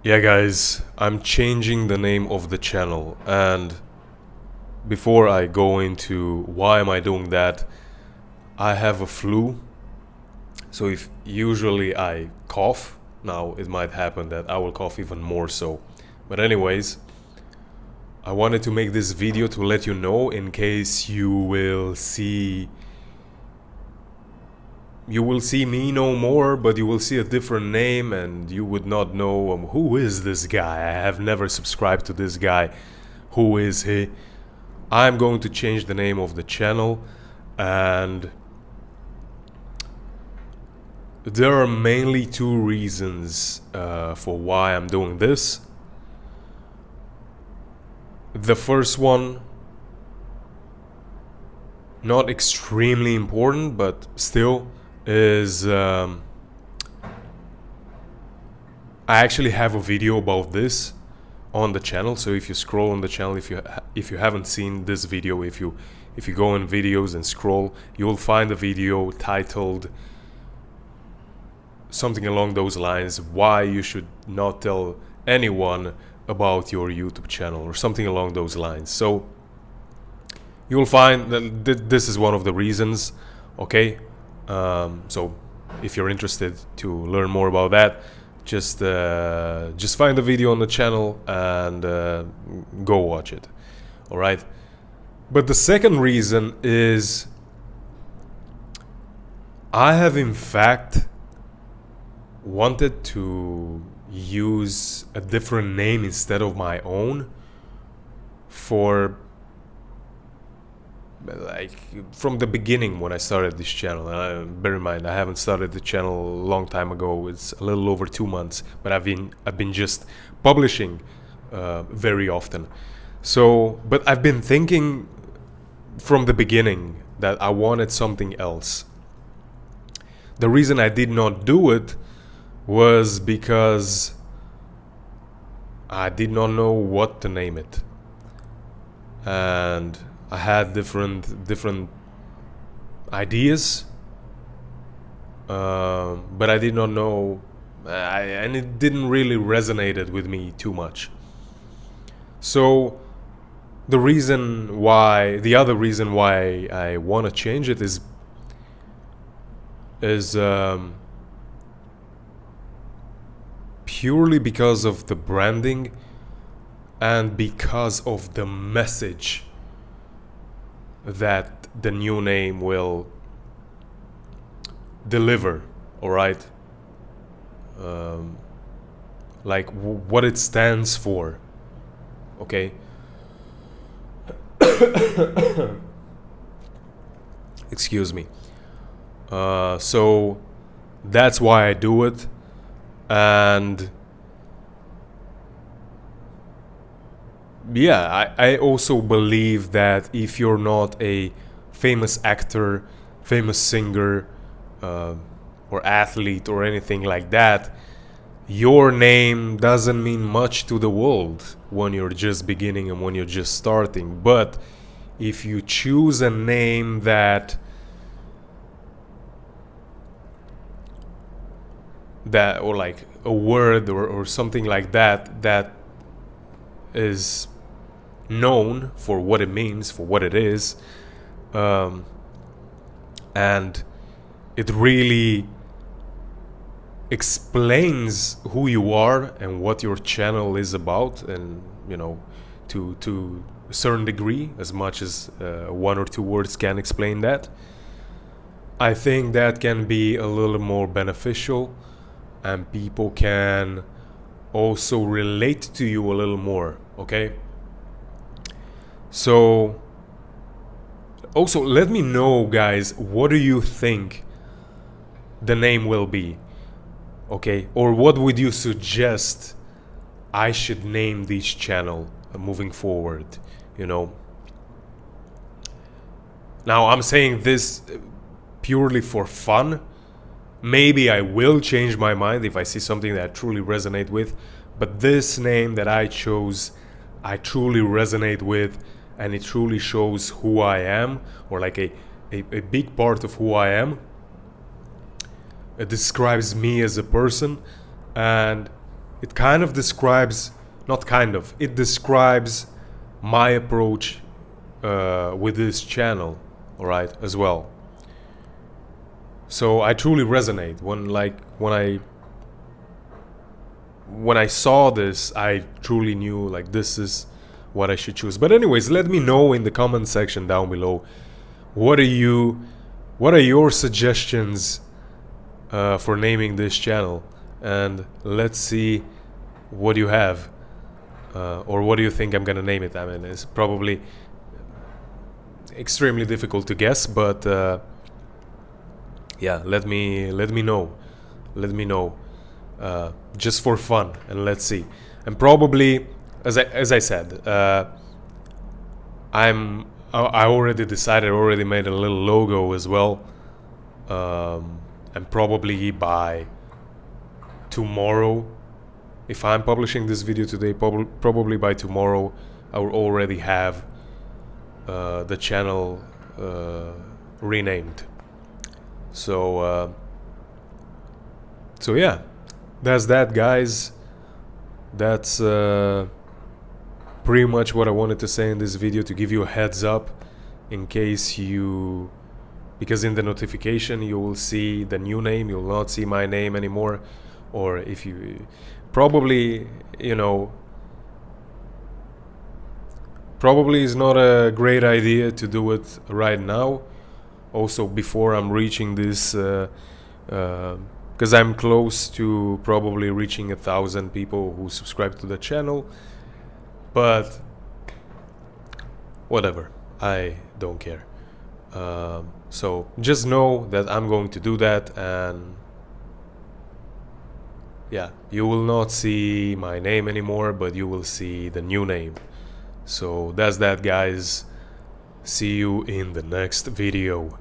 Yeah guys, I'm changing the name of the channel, and before I go into why am I doing that, I have a flu. So if usually I cough, now it might happen that I will cough even more so. But anyways, I wanted to make this video to let you know in case you will see me no more, but you will see a different name and you would not know who is this guy. I have never subscribed to this guy. Who is he? I'm going to change the name of the channel, and there are mainly two reasons for why I'm doing this. The first one, not extremely important, but still, is I actually have a video about this on the channel. So if you scroll on the channel, if you haven't seen this video, if you go in videos and scroll, you'll find a video titled something along those lines, why you should not tell anyone about your YouTube channel, or something along those lines. So you'll find that this is one of the reasons. Okay, so if you're interested to learn more about that, just find the video on the channel and go watch it. All right. But the second reason is I have in fact wanted to use a different name instead of my own for, like, from the beginning when I started this channel. And bear in mind, I haven't started the channel a long time ago. It's a little over 2 months, but I've been just publishing very often. So, but I've been thinking from the beginning that I wanted something else. The reason I did not do it was because I did not know what to name it, and I had different ideas, but I did not know, and it didn't really resonated with me too much. So the other reason why I want to change it is purely because of the branding and because of the message that the new name will deliver. All right, like what it stands for. Okay. Excuse me. So that's why I do it. And yeah, I also believe that if you're not a famous actor, famous singer, or athlete or anything like that, your name doesn't mean much to the world when you're just beginning and when you're just starting. But if you choose a name or like a word or something like that is known for what it means, for what it is, and it really explains who you are and what your channel is about, and to a certain degree, as much as 1 or 2 words can explain that, I think that can be a little more beneficial, and people can also relate to you a little more. Okay, so also let me know, guys, what do you think the name will be? Okay, or what would you suggest I should name this channel moving forward? Now I'm saying this purely for fun. Maybe I will change my mind if I see something that I truly resonate with, but this name that I chose, I truly resonate with, and it truly shows who I am, or like a big part of who I am. It describes me as a person, and it kind of describes, not kind of, it describes my approach with this channel, all right, as well. So I truly resonate when I saw this, I truly knew like this is what I should choose. But anyways, let me know in the comment section down below, what are your suggestions for naming this channel, and let's see what you have, or what do you think I'm gonna name it. I mean, it's probably extremely difficult to guess, but yeah, let me know, just for fun, and let's see. And probably, as I said, I already decided, already made a little logo as well, and probably by tomorrow, if I'm publishing this video today, probably by tomorrow I will already have the channel renamed. So yeah, that's that, guys. That's pretty much what I wanted to say in this video, to give you a heads up in case you, because in the notification you will see the new name, you'll not see my name anymore. Or if you probably, you know, probably is not a great idea to do it right now, also before I'm reaching this, because I'm close to probably reaching 1,000 people who subscribe to the channel. But whatever, I don't care. So just know that I'm going to do that, and yeah, you will not see my name anymore, but you will see the new name. So that's that, guys. See you in the next video.